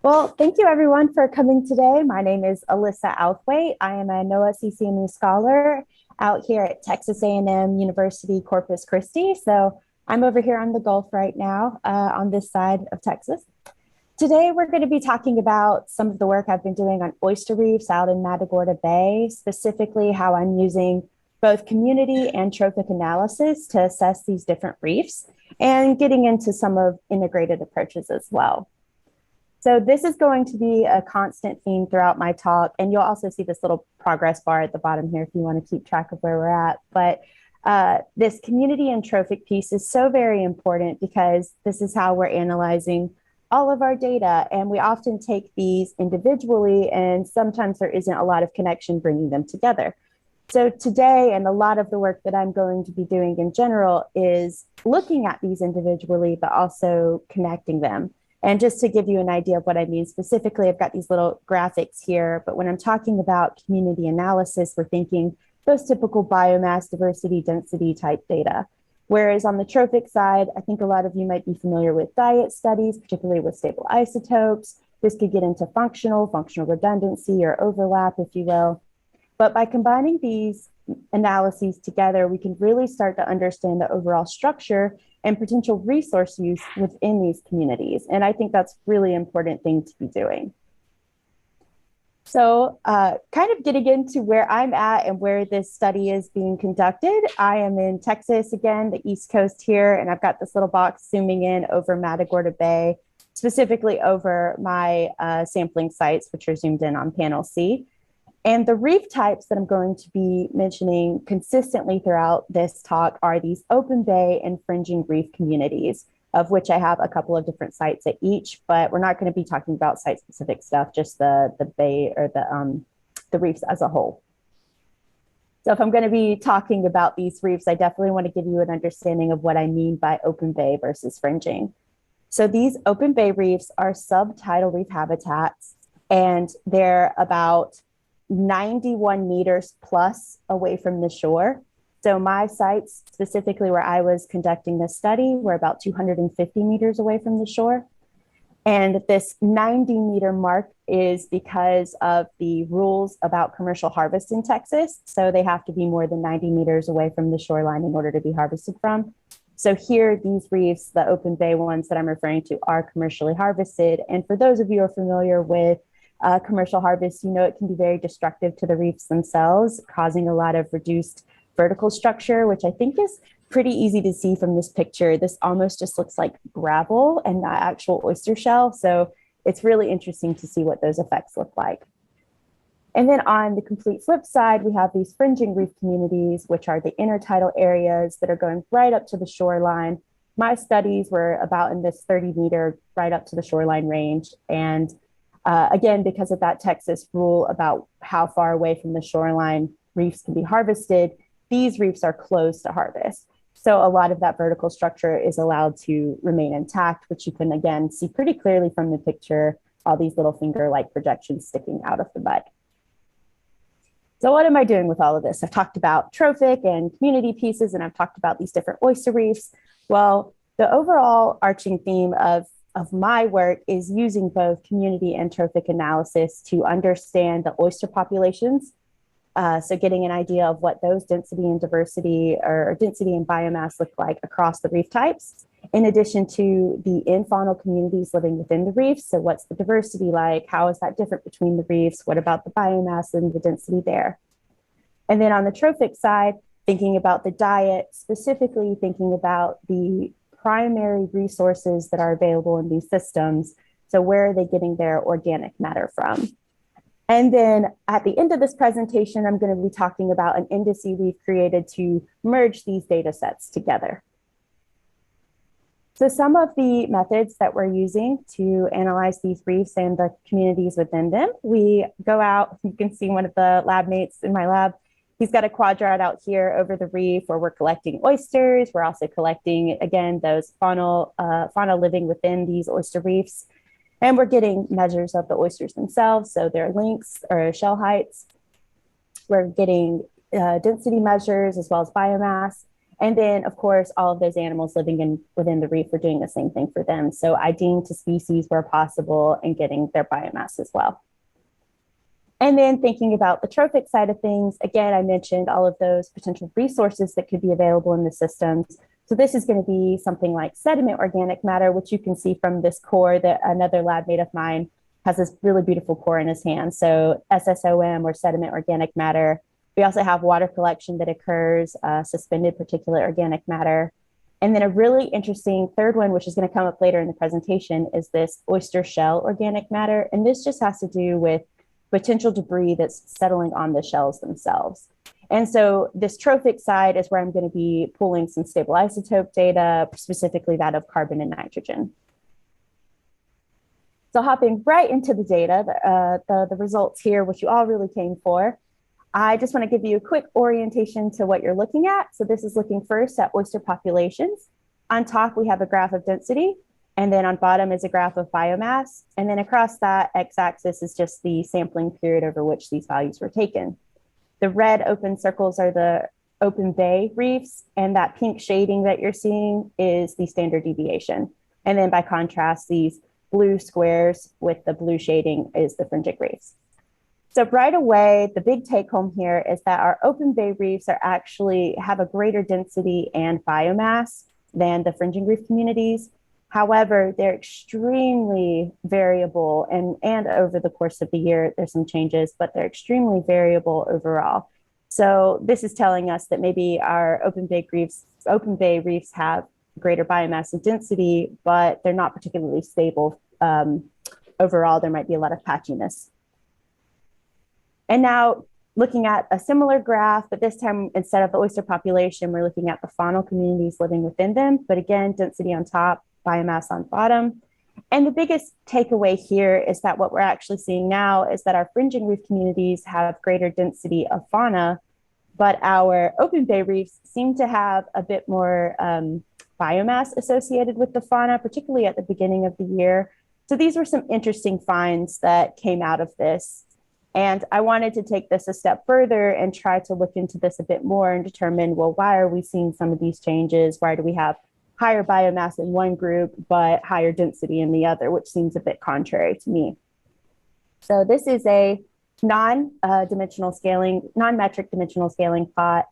Well, thank you everyone for coming today. My name is Alyssa Outhwaite. I am a NOAA CCMU scholar out here at Texas A&M University Corpus Christi. So I'm over here on the Gulf right now on this side of Texas. Today, we're going to be talking about some of the work I've been doing on oyster reefs out in Matagorda Bay, specifically how I'm using both community and trophic analysis to assess these different reefs and getting into some of integrated approaches as well. So this is going to be a constant theme throughout my talk, and you'll also see this little progress bar at the bottom here if you want to keep track of where we're at. But this community and trophic piece is so very important because this is how we're analyzing all of our data, and we often take these individually, and sometimes there isn't a lot of connection bringing them together. So today, and a lot of the work that I'm going to be doing in general is looking at these individually, but also connecting them. And just to give you an idea of what I mean specifically, I've got these little graphics here, but when I'm talking about community analysis, we're thinking those typical biomass, diversity, density type data. Whereas on the trophic side, I think a lot of you might be familiar with diet studies, particularly with stable isotopes. This could get into functional redundancy or overlap, if you will. But by combining these analyses together, we can really start to understand the overall structure and potential resource use within these communities. And I think that's a really important thing to be doing. So kind of getting into where I'm at and where this study is being conducted, I am in Texas again, the East Coast here, and I've got this little box zooming in over Matagorda Bay, specifically over my sampling sites, which are zoomed in on panel C. And the reef types that I'm going to be mentioning consistently throughout this talk are these open bay and fringing reef communities, of which I have a couple of different sites at each, but we're not going to be talking about site-specific stuff, just the bay or the reefs as a whole. So if I'm going to be talking about these reefs, I definitely want to give you an understanding of what I mean by open bay versus fringing. So these open bay reefs are subtidal reef habitats, and they're about 91 meters plus away from the shore. So my sites, specifically where I was conducting this study, were about 250 meters away from the shore. And this 90-meter mark is because of the rules about commercial harvest in Texas. So they have to be more than 90 meters away from the shoreline in order to be harvested from. So here, these reefs, the open bay ones that I'm referring to, are commercially harvested. And for those of you who are familiar with commercial harvest, you know it can be very destructive to the reefs themselves, causing a lot of reduced vertical structure, which I think is pretty easy to see from this picture. This almost just looks like gravel and not actual oyster shell. So it's really interesting to see what those effects look like. And then on the complete flip side, we have these fringing reef communities, which are the intertidal areas that are going right up to the shoreline. My studies were about in this 30-meter right up to the shoreline range. And again, because of that Texas rule about how far away from the shoreline reefs can be harvested, these reefs are closed to harvest. So a lot of that vertical structure is allowed to remain intact, which you can, again, see pretty clearly from the picture, all these little finger-like projections sticking out of the mud. So what am I doing with all of this? I've talked about trophic and community pieces, and I've talked about these different oyster reefs. Well, the overall arching theme of my work is using both community and trophic analysis to understand the oyster populations. So getting an idea of what those density and diversity or density and biomass look like across the reef types, in addition to the infaunal communities living within the reefs. So what's the diversity like? How is that different between the reefs? What about the biomass and the density there? And then on the trophic side, thinking about the diet, specifically thinking about the primary resources that are available in these systems. So where are they getting their organic matter from? And then at the end of this presentation, I'm going to be talking about an indice we've created to merge these data sets together. So some of the methods that we're using to analyze these reefs and the communities within them, we go out, you can see one of the lab mates in my lab. He's got a quadrat out here over the reef where we're collecting oysters. We're also collecting, again, those fauna living within these oyster reefs. And we're getting measures of the oysters themselves, so their lengths or shell heights. We're getting density measures as well as biomass. And then, of course, all of those animals living within the reef are doing the same thing for them. So IDing to species where possible and getting their biomass as well. And then thinking about the trophic side of things, again, I mentioned all of those potential resources that could be available in the systems. So this is going to be something like sediment organic matter, which you can see from this core that another lab mate of mine has this really beautiful core in his hand. So SSOM, or sediment organic matter. We also have water collection that occurs, suspended particulate organic matter. And then a really interesting third one, which is going to come up later in the presentation, is this oyster shell organic matter. And this just has to do with potential debris that's settling on the shells themselves. And so this trophic side is where I'm going to be pulling some stable isotope data, specifically that of carbon and nitrogen. So hopping right into the data, the results here, which you all really came for, I just want to give you a quick orientation to what you're looking at. So this is looking first at oyster populations. On top, we have a graph of density, and then on bottom is a graph of biomass. And then across that x-axis is just the sampling period over which these values were taken. The red open circles are the open bay reefs, and that pink shading that you're seeing is the standard deviation. And then by contrast, these blue squares with the blue shading is the fringing reefs. So right away, the big take home here is that our open bay reefs are actually have a greater density and biomass than the fringing reef communities. However, they're extremely variable, and over the course of the year, there's some changes, but they're extremely variable overall. So this is telling us that maybe our open bay reefs have greater biomass and density, but they're not particularly stable. Overall, there might be a lot of patchiness. And now looking at a similar graph, but this time instead of the oyster population, we're looking at the faunal communities living within them. But again, density on top, biomass on bottom. And the biggest takeaway here is that what we're actually seeing now is that our fringing reef communities have greater density of fauna, but our open bay reefs seem to have a bit more biomass associated with the fauna, particularly at the beginning of the year. So these were some interesting finds that came out of this. And I wanted to take this a step further and try to look into this a bit more and determine, well, why are we seeing some of these changes? Why do we have higher biomass in one group, but higher density in the other, which seems a bit contrary to me. So this is a non-metric dimensional scaling plot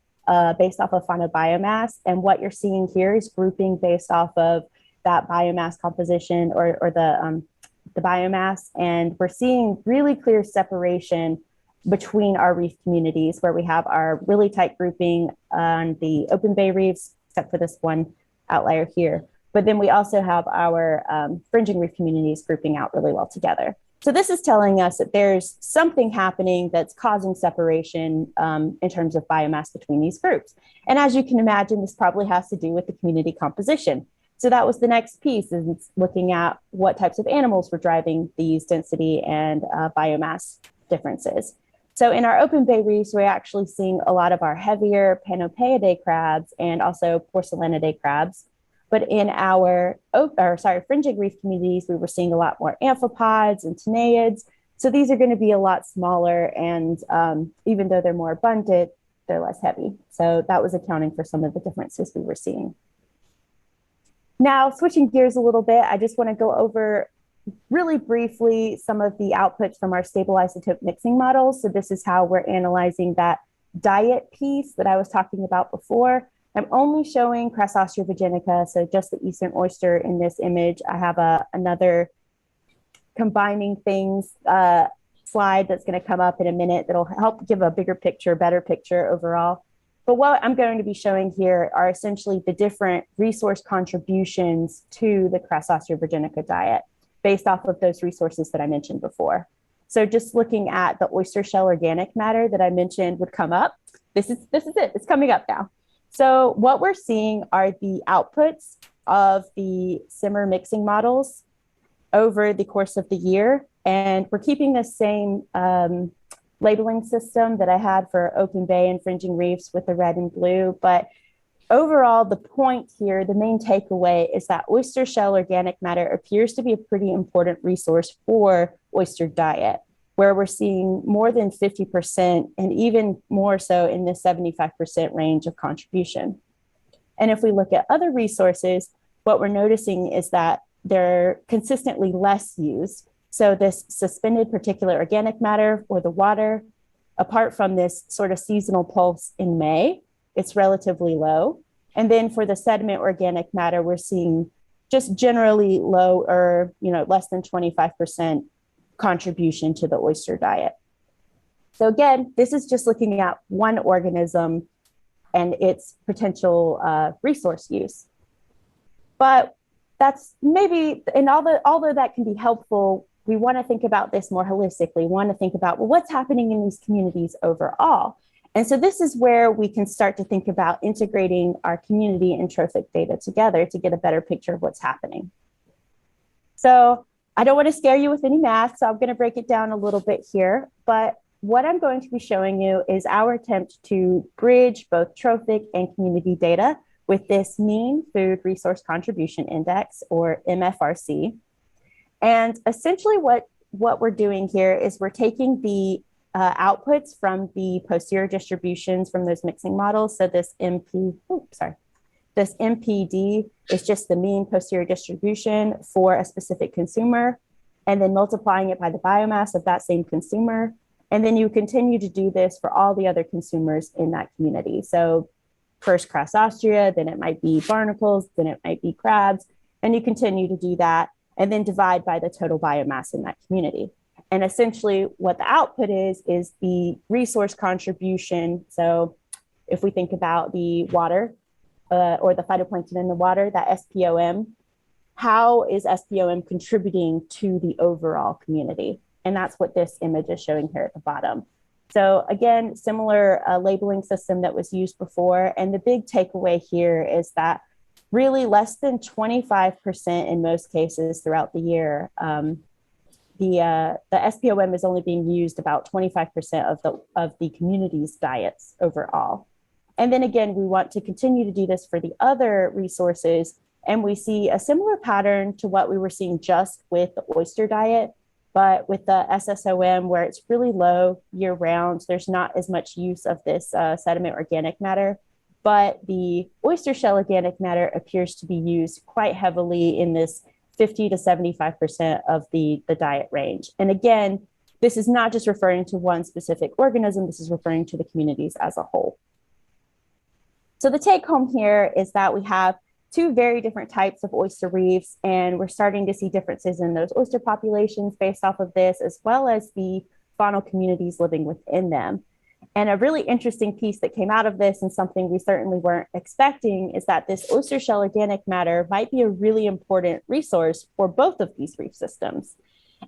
based off of fauna biomass. And what you're seeing here is grouping based off of that biomass composition or the biomass. And we're seeing really clear separation between our reef communities, where we have our really tight grouping on the open bay reefs, except for this one outlier here. But then we also have our fringing reef communities grouping out really well together. So this is telling us that there's something happening that's causing separation in terms of biomass between these groups. And as you can imagine, this probably has to do with the community composition. So that was the next piece, is looking at what types of animals were driving these density and biomass differences. So in our open bay reefs, we're actually seeing a lot of our heavier Panopeidae crabs and also Porcellanidae crabs. But in our fringing reef communities, we were seeing a lot more amphipods and tanaids. So these are going to be a lot smaller, and even though they're more abundant, they're less heavy. So that was accounting for some of the differences we were seeing. Now, switching gears a little bit, I just want to go over really briefly some of the outputs from our stable isotope mixing models. So this is how we're analyzing that diet piece that I was talking about before. I'm only showing Crassossia virginica, so just the eastern oyster in this image. I have another combining things slide that's going to come up in a minute that'll help give a bigger picture, better picture overall. But what I'm going to be showing here are essentially the different resource contributions to the Crassossia virginica diet based off of those resources that I mentioned before. So just looking at the oyster shell organic matter that I mentioned would come up. This is it, it's coming up now. So what we're seeing are the outputs of the simmer mixing models over the course of the year. And we're keeping the same labeling system that I had for open bay and fringing reefs with the red and blue. But overall, the point here, the main takeaway is that oyster shell organic matter appears to be a pretty important resource for oyster diet, where we're seeing more than 50% and even more so in the 75% range of contribution. And if we look at other resources, what we're noticing is that they're consistently less used. So this suspended particulate organic matter or the water, apart from this sort of seasonal pulse in May, it's relatively low. And then for the sediment organic matter, we're seeing just generally low or, less than 25% contribution to the oyster diet. So again, this is just looking at one organism and its potential resource use. But that's maybe, and although that can be helpful, we want to think about this more holistically, want to think about, well, what's happening in these communities overall? And so this is where we can start to think about integrating our community and trophic data together to get a better picture of what's happening. So I don't want to scare you with any math, so I'm going to break it down a little bit here. But what I'm going to be showing you is our attempt to bridge both trophic and community data with this mean food resource contribution index, or MFRC. And essentially what we're doing here is we're taking the outputs from the posterior distributions from those mixing models. So this this MPD is just the mean posterior distribution for a specific consumer, and then multiplying it by the biomass of that same consumer. And then you continue to do this for all the other consumers in that community. So first crust Austria, then it might be barnacles, then it might be crabs, and you continue to do that, and then divide by the total biomass in that community. And essentially what the output is the resource contribution. So if we think about the water or the phytoplankton in the water, that SPOM, how is SPOM contributing to the overall community? And that's what this image is showing here at the bottom. So again, similar labeling system that was used before. And the big takeaway here is that really less than 25% in most cases throughout the year, the SPOM is only being used about 25% of the community's diets overall. And then again, we want to continue to do this for the other resources. And we see a similar pattern to what we were seeing just with the oyster diet, but with the SSOM, where it's really low year round, there's not as much use of this sediment organic matter. But the oyster shell organic matter appears to be used quite heavily in this 50 to 75% of the diet range. And again, this is not just referring to one specific organism, this is referring to the communities as a whole. So the take home here is that we have two very different types of oyster reefs, and we're starting to see differences in those oyster populations based off of this, as well as the faunal communities living within them. And a really interesting piece that came out of this, and something we certainly weren't expecting, is that this oyster shell organic matter might be a really important resource for both of these reef systems.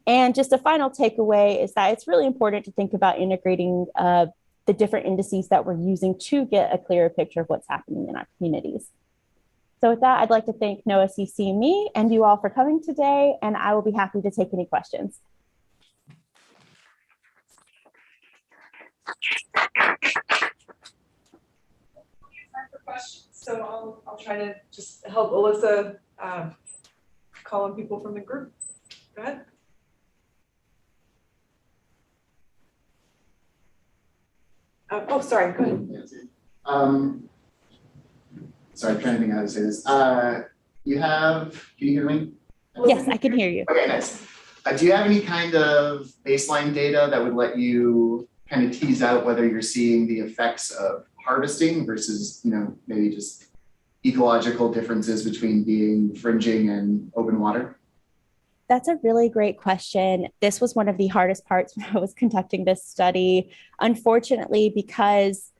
And just a final takeaway is that it's really important to think about integrating the different indices that we're using to get a clearer picture of what's happening in our communities. So with that, I'd like to thank NOAA CC and me and you all for coming today, and I will be happy to take any questions. So I'll try to just help Alyssa call on people from the group. Go ahead. Oh, sorry, go ahead. Sorry, I'm trying to think how to say this. Can you hear me? Yes, I can hear you. Okay, nice. Do you have any kind of baseline data that would let you kind of tease out whether you're seeing the effects of harvesting versus, maybe just ecological differences between being fringing and open water? That's a really great question. This was one of the hardest parts when I was conducting this study, unfortunately, because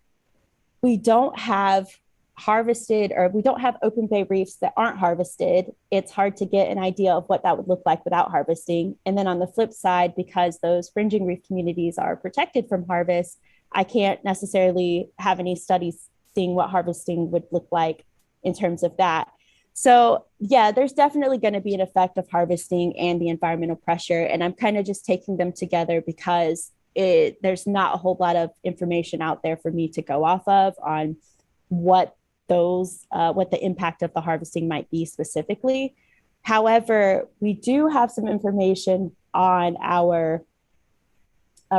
we don't have harvested, or we don't have open bay reefs that aren't harvested. It's hard to get an idea of what that would look like without harvesting. And then on the flip side, because those fringing reef communities are protected from harvest, I can't necessarily have any studies seeing what harvesting would look like in terms of that. So yeah, there's definitely going to be an effect of harvesting and the environmental pressure. And I'm kind of just taking them together because there's not a whole lot of information out there for me to go off of on what the impact of the harvesting might be specifically. However, we do have some information on our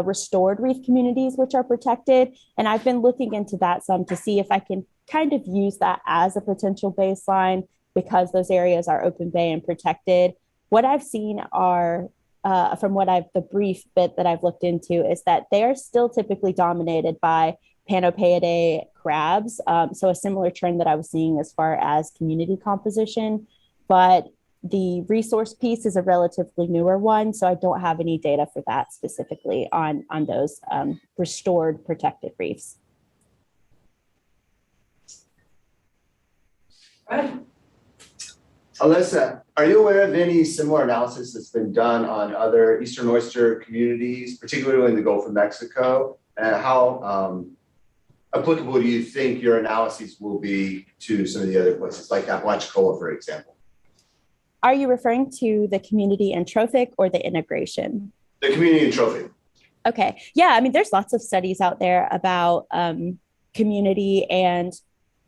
restored reef communities, which are protected. And I've been looking into that some to see if I can kind of use that as a potential baseline because those areas are open bay and protected. What I've seen are, from the brief bit that I've looked into, is that they are still typically dominated by Panopeidae crabs. So a similar trend that I was seeing as far as community composition, but the resource piece is a relatively newer one. So I don't have any data for that specifically on those restored protected reefs. Right. Alyssa, are you aware of any similar analysis that's been done on other Eastern oyster communities, particularly in the Gulf of Mexico? And how applicable do you think your analyses will be to some of the other places, like Apalachicola, for example? Are you referring to the community and trophic or the integration? The community and trophic. Okay. Yeah. I mean, there's lots of studies out there about community and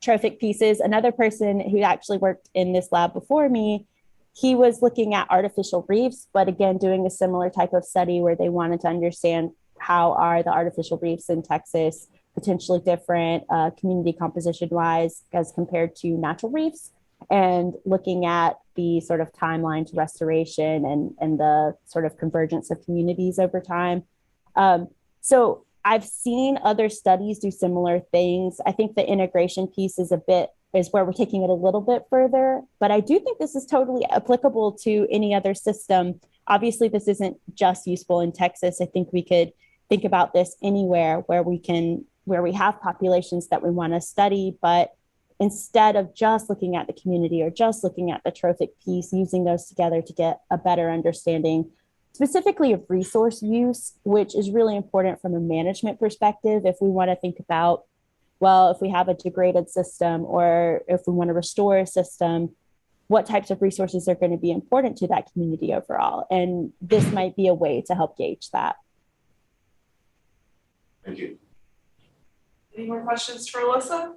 trophic pieces. Another person who actually worked in this lab before me, he was looking at artificial reefs, but again, doing a similar type of study where they wanted to understand how are the artificial reefs in Texas potentially different community composition wise as compared to natural reefs, and looking at the sort of timeline to restoration and the sort of convergence of communities over time. So I've seen other studies do similar things. I think the integration piece is where we're taking it a little bit further, but I do think this is totally applicable to any other system. Obviously, this isn't just useful in Texas. I think we could think about this anywhere where we have populations that we want to study, but instead of just looking at the community or just looking at the trophic piece, using those together to get a better understanding specifically of resource use, which is really important from a management perspective. If we want to think about, well, if we have a degraded system or if we want to restore a system, what types of resources are going to be important to that community overall? And this might be a way to help gauge that. Thank you. Any more questions for Alyssa?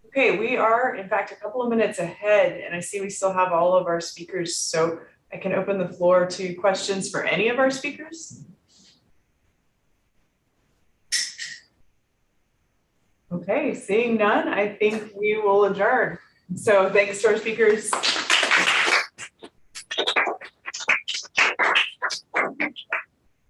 Okay, we are in fact a couple of minutes ahead, and I see we still have all of our speakers, so I can open the floor to questions for any of our speakers. Okay, seeing none, I think we will adjourn. So thanks to our speakers.